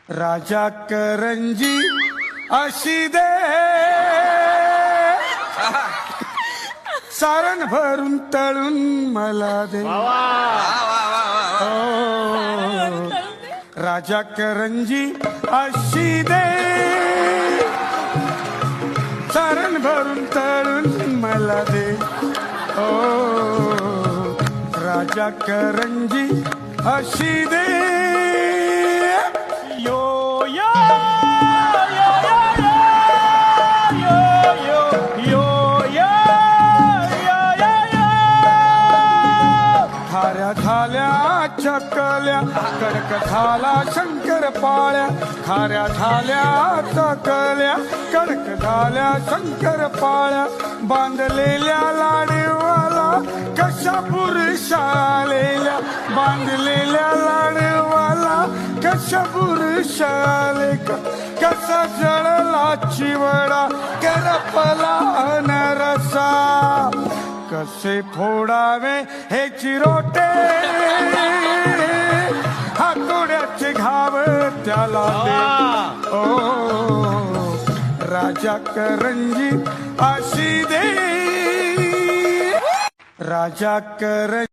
राजा करंजी अशी दे सारण भरून तळून मला दे राजा करंजी अशी दे सारण भरून तळून मला दे राजा करंजी अशी दे यो यो यो यो यो यो यो खाऱ्या झाल्या चकल्या कडक झाला शंकर पाळ्या खाऱ्या झाल्या चकल्या कडक झाल्या शंकर पाळ्या बांधलेल्या लाडवाला कशा पुरुषालेल्या बांधलेल्या लाडवाला कशा पुरुषाले कसा जळला चिवडा करपला नरसा कसे फोडावे हे चिरोटे हातोड्याचे घाव त्याला दे राजा करंजी अशी दे राजा करंजी